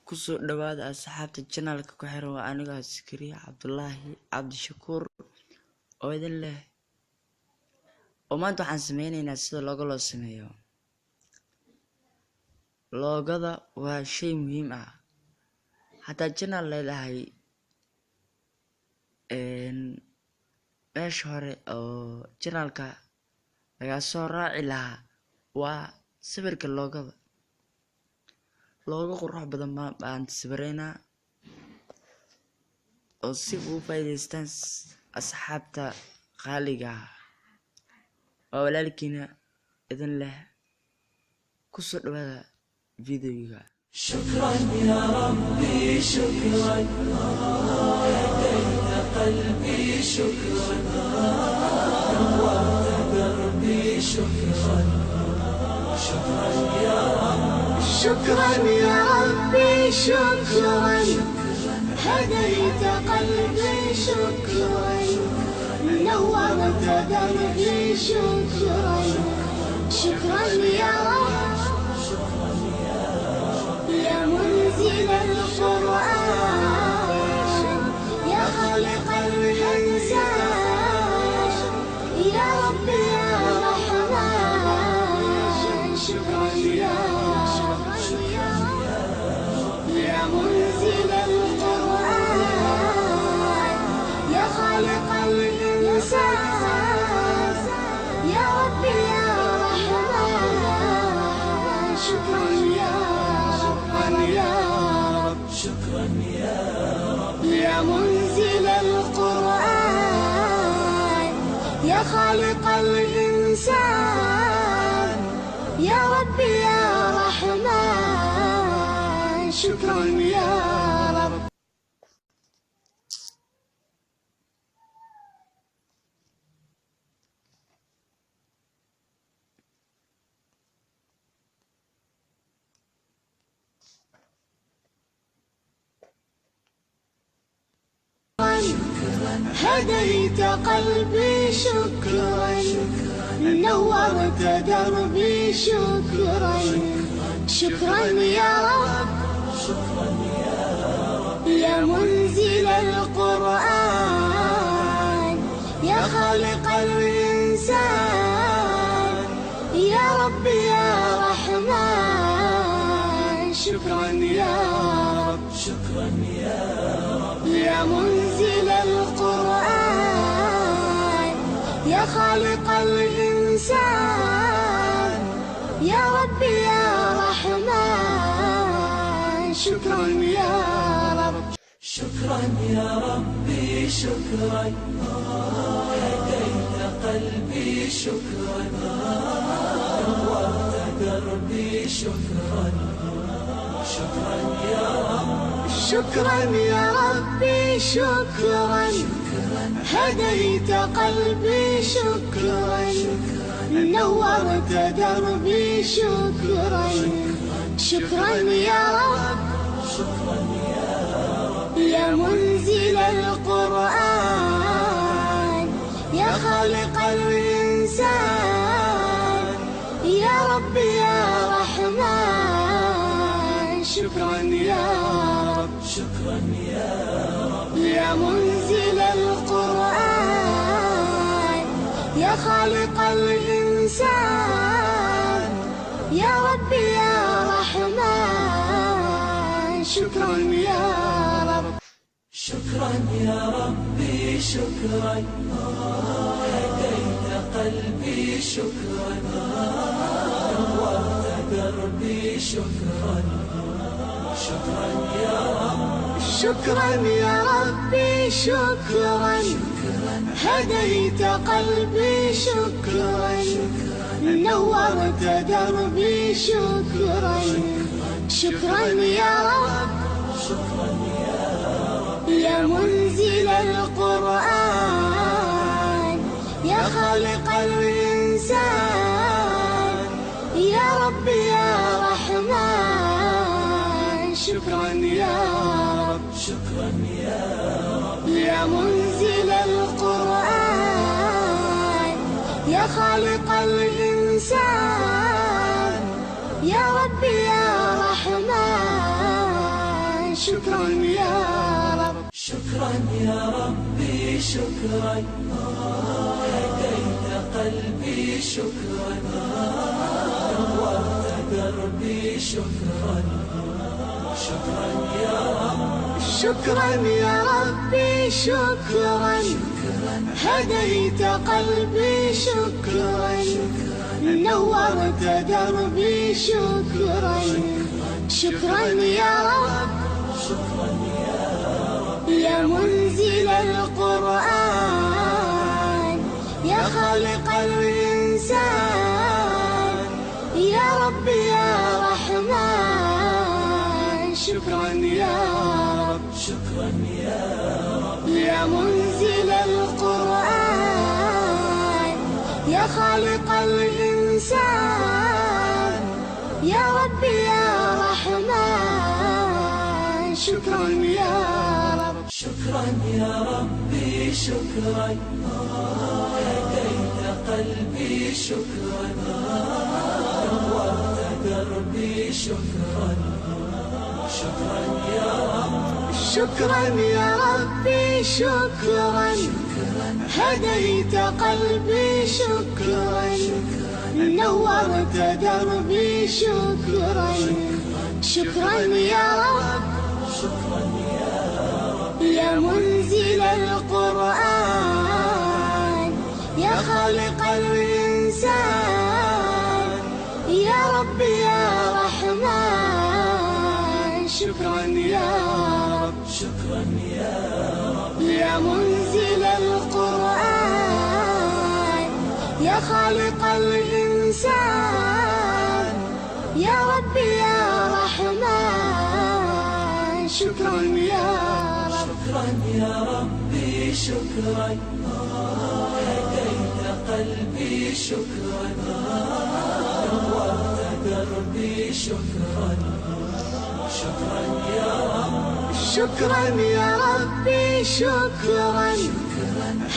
kusoo dhawaada asxaabta channelka ku xiran waa aniga askari Cabdullaahi Cabdi Shakuur oo idin leh oo maanta waxaan sameynaynaa sida loo sameeyo loogada. waa shay muhiim ah hataa channel leedahay meesha hore oo channelka laga soo raaci lahaa waa sawirka loogada. looga qurux badan baan sawirayna oo si uu faa'iideystaan asxaabta qaaliga oo walaalkiina idin leh kusoo dhawaada فيديوغا. شكرا يا ربي شكرا هديت قلبي شكرا نورت دربي شكرا شكرا يا رب شكرا يا ربي شكرا هديت قلبي شكرا نورت دربي شكرا شكرا يا رب يا منزل القرآن يا خالق الإنسان يا رب يا رحمن شكرا يا يا منزل القرآن يا خالق الإنسان يا رب يا رحمن شكرا يا شكرا يا رب يا منزل القرآن يا خالق الإنسان يا رب يا رحمن شكرا يا رب. هديت قلبي شكرا نورت دربي شكرا شكرا يا رب شكرا يا رب يا منزل القرآن يا خالق الإنسان يا رب يا رحمن شكرا يا رب شكرا يا رب يا منزل القرآن يا خالق الإنسان يا رب يا رحمن شكرا يا رب. شكرا يا ربي شكرا هديت قلبي شكرا نورت دربي شكرا شكرا يا رب شكرا يا ربي شكرا هديت قلبي شكرا نورت دربي شكرا شكرا يا رب شكرا يا رب يا منزل القرآن يا خالق الإنسان يا رب يا رحمن شكرا يا رب شكرا يا رب يا منزل القرآن يا خالق الإنسان يا رب يا رحمن شكرا يا رب. شكرا يا ربي شكرا هديت قلبي شكرا نورت دربي شكرا شكرا يا رب شكرا يا ربي شكرا هديت قلبي شكرا نورت دربي شكرا شكرا يا رب شكرا يا رب يا منزل القرآن يا خالق الإنسان يا رب يا رحمن شكرا يا رب شكرا يا رب يا منزل القرآن يا خالق الإنسان يا ربي يا رحمن شكرا يا رب شكرا يا ربي شكرا هديت قلبي شكرا نورت دربي شكرا شكرا يا رب شكرا يا ربي شكرا هديت قلبي شكرا نورت دربي شكرا شكرا يا رب شكرا يا رب يا منزل القرآن يا خالق الإنسان يا ربي يا رحمن شكرا يا رب شكرا يا رب يا منزل القرآن يا خالق الإنسان يا ربي يا رحمن شكرا يا رب شكرا يا ربي شكرا هديت قلبي شكرا نورت دربي شكرا شكرا يا رب شكرا يا ربي شكرا هديت قلبي شكرا نورت دربي شكرا شكرا يا رب شكرا يا رب يا منزل القرآن يا خالق الإنسان يا ربي يا رحمن شكرا يا رب شكرا يا رب يا منزل القرآن يا خالق الإنسان يا ربي يا رحمن شكرا يا رب شكرا يا ربي شكرا هديت قلبي شكرا نورت دربي شكرا شكرا يا رب شكرا يا ربي شكرا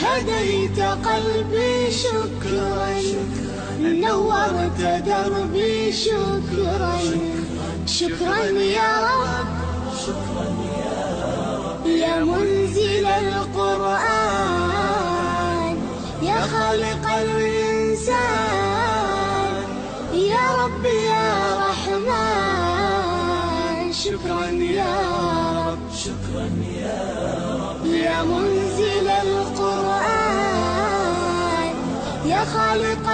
هديت قلبي شكرا نورت دربي شكرا شكرا يا رب شكرا يا رب يا منزل القرآن يا خالق الإنسان يا ربي يا رحمن شكرا يا رب شكرا يا رب يا منزل القرآن يا خالق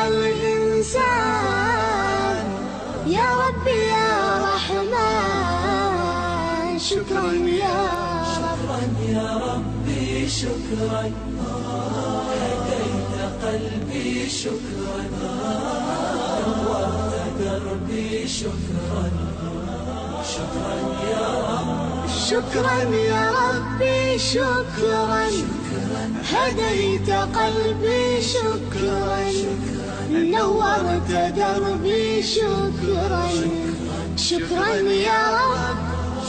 الإنسان يا ربي يا رحمن شكرا يا رب شكرا يا ربي شكرا هديت قلبي شكرا نورت دربي شكرا شكرا يا رب شكرا يا ربي شكرا هديت قلبي شكرا نورت دربي شكرا شكرا يا رب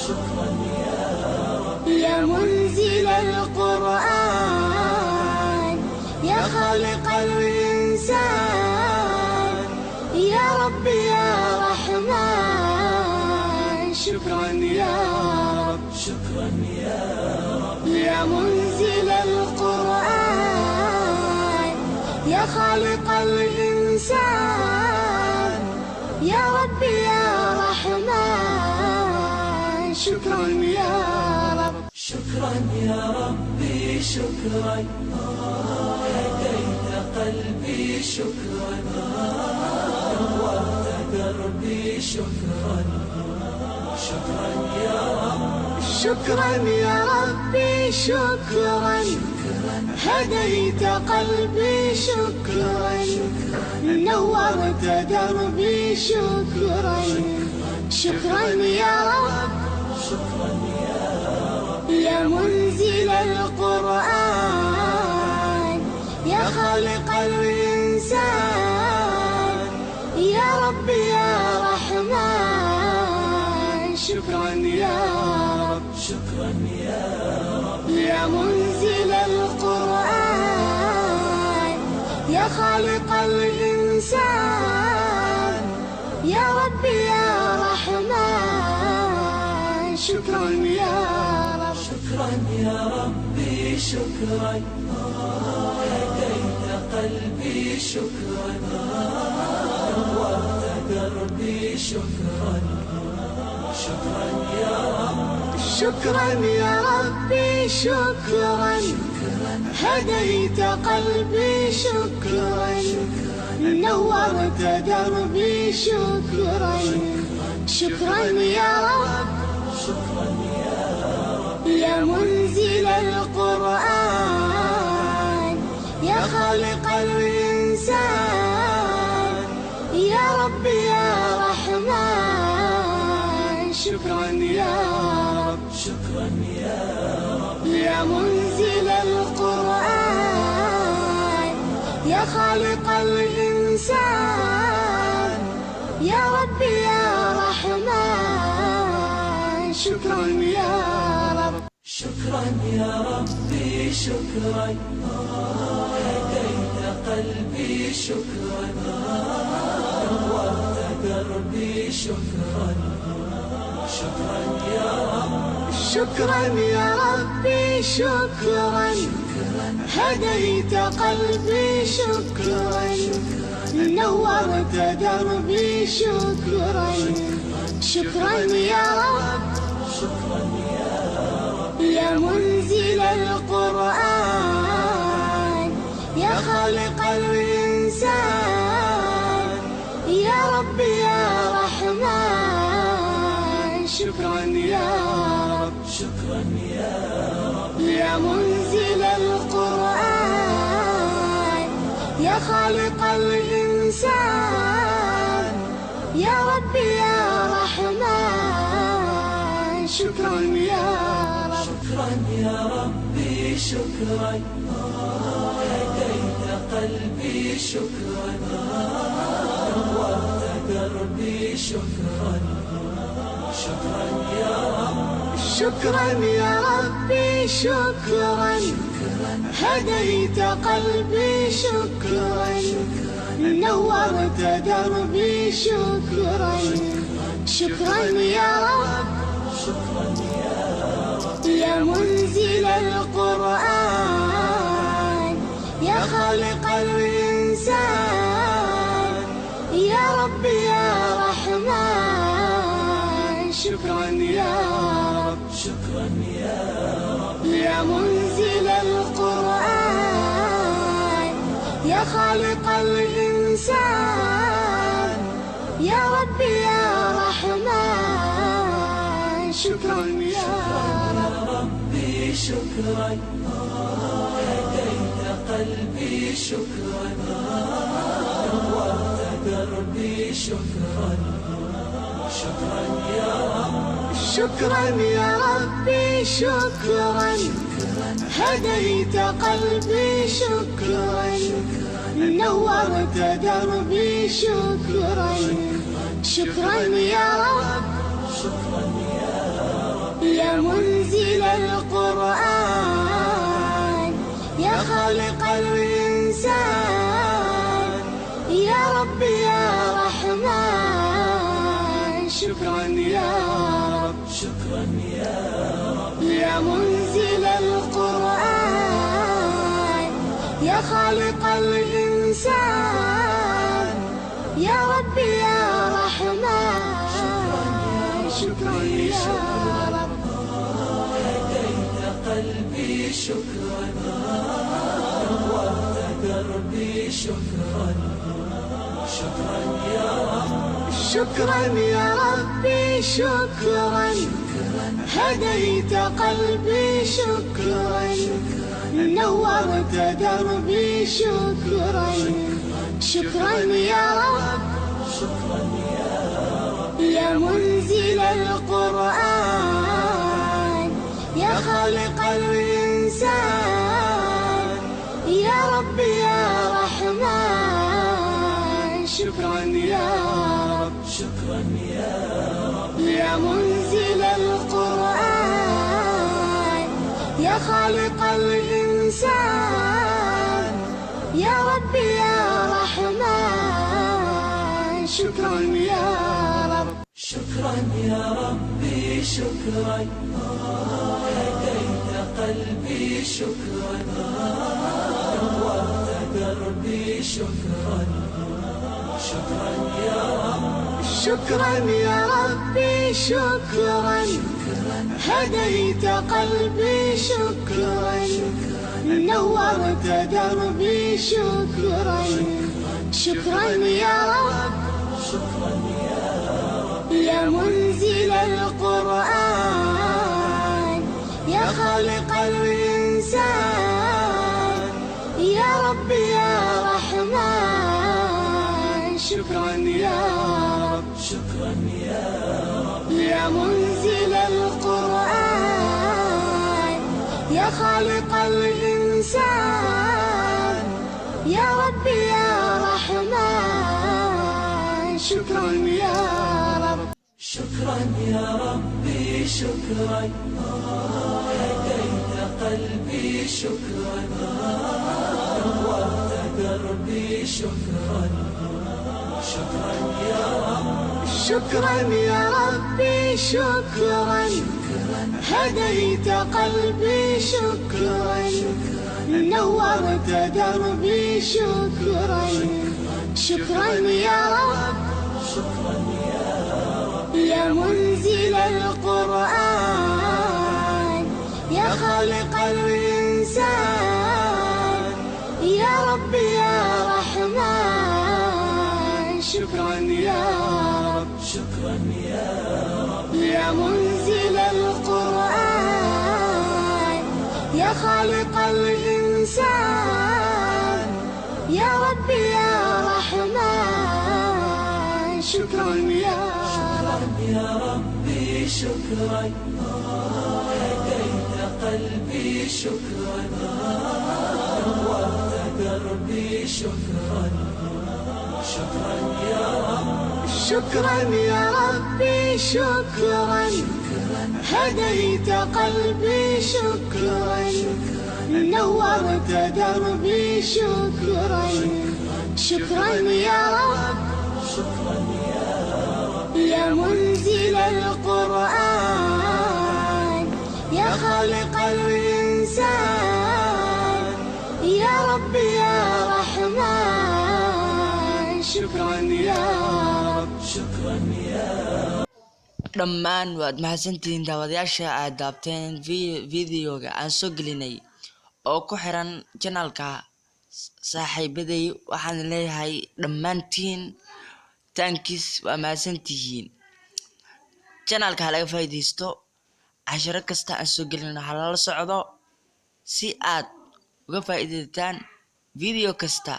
شكرا يا رب يا منزل القرآن يا خالق الإنسان يا ربي يا رحمن شكرا يا رب شكرا يا رب يا منزل القرآن يا خالق الإنسان يا ربي يا رحمن شكرا يا رب شكرا يا ربي شكرا هديت قلبي شكرا نورت دربي شكرا شكرا يا رب شكرا يا ربي شكرا هديت قلبي شكرا نورت دربي شكرا شكرا يا رب شكرا يا رب يا منزل القرآن يا خالق الإنسان يا ربي يا رحمن شكرا يا رب شكرا يا رب يا منزل القرآن يا خالق الإنسان يا ربي يا رحمن شكرا يا رب شكرا يا ربي شكرا هديت قلبي شكرا نورت دربي شكرا شكرا يا رب شكرا يا ربي شكرا هديت قلبي شكرا نورت دربي شكرا شكرا يا رب شكرا يا رب يا منزل القرآن يا خالق الإنسان يا ربي يا رحمن شكرا يا رب شكرا يا رب يا منزل القرآن يا خالق الإنسان يا ربي يا رحمن شكرا يا رب شكرا يا ربي شكرا هديت قلبي شكرا نورت دربي شكرا شكرا يا رب شكرا يا ربي شكرا هديت قلبي شكرا نورت دربي شكرا شكرا يا رب شكرا يا رب يا منزل القرآن يا خالق الإنسان يا ربي يا رحمن شكرا يا رب شكرا يا رب يا منزل القرآن يا خالق الإنسان يا ربي يا رحمن شكرا يا رب شكرا يا ربي شكرا هديت قلبي شكرا نورت دربي شكرا شكرا يا رب شكرا يا ربي شكرا هديت قلبي شكرا نورت دربي شكرا شكرا يا رب شكرا يا رب يا منزل القرآن يا خالق الإنسان يا ربي يا رحمن شكرا يا رب شكرا يا رب يا منزل القرآن يا خالق الإنسان يا ربي يا رحمن شكرا يا رب ربي شكرا هديت قلبي شكرا نورت دربي شكرا شكرا يا رب شكرا يا ربي شكرا هديت قلبي شكرا نورت دربي شكرا شكرا يا رب شكرا يا رب يا منزل القرآن يا خالق الإنسان يا ربي يا رحمن شكرا يا رب شكرا يا رب يا منزل القرآن يا خالق الإنسان يا ربي يا رحمن شكرا يا رب هديت قلبي شكرا نورت دربي شكرا شكرا يا رب شكرا يا ربي شكرا هديت قلبي شكرا نورت دربي شكرا شكرا يا رب شكرا يا رب يا منزل القرآن يا خالق الإنسان يا ربي يا رحمن شكرا يا رب شكرا يا رب يا منزل القرآن يا خالق الإنسان يا ربي يا رحمن شكرا يا شكرا يا ربي شكرا هديت قلبي شكرا نورت دربي شكرا شكرا يا رب شكرا يا ربي شكرا هديت قلبي شكرا نورت دربي شكرا شكرا يا رب شكرا يا رب يا منزل القرآن يا خالق الإنسان يا رب يا رحمن شكرا يا رب شكرا يا رب يا منزل القرآن يا خالق الإنسان يا رب يا رحمن شكرا يا رب شكرا يا ربي شكرا هديت قلبي شكرا نورت دربي شكرا شكرا يا رب شكرا يا ربي شكرا هديت قلبي شكرا نورت دربي شكرا شكرا يا رب شكرا يا رب يا منزل القرآن يا خالق الإنسان يا رب يا رحمن شكرا يا رب شكرا يا رب يا منزل القرآن يا خالق الإنسان يا رب يا رحمن شكرا يا رب يا ربي شكرا هديت قلبي شكرا نورت دربي شكرا شكرا يا رب شكرا يا ربي شكرا هديت قلبي شكرا نورت دربي شكرا شكرا يا رب شكرا يا رب يا منزل القرآن يا خالق الإنسان يا رب يا رحمن شكرا يا رب شكرا يا رب dhammaan waad mahadsantihiin daawadayaasha aad daabteen videoga aan soo gelinay oo ku xiran janalka saaxiibaday. waxaan leeyahay dhammaantiin taankiis waa mahadsantihiin. janalka ha laga faa'iidaysto, casharo kasta aan soo gelin ha lala socdo si aad uga faa'iidaysataan video kasta.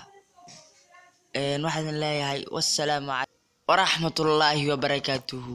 waxaan leeyahay wassalaamu calaykum waraxmatullaahi wabarakaatuhu.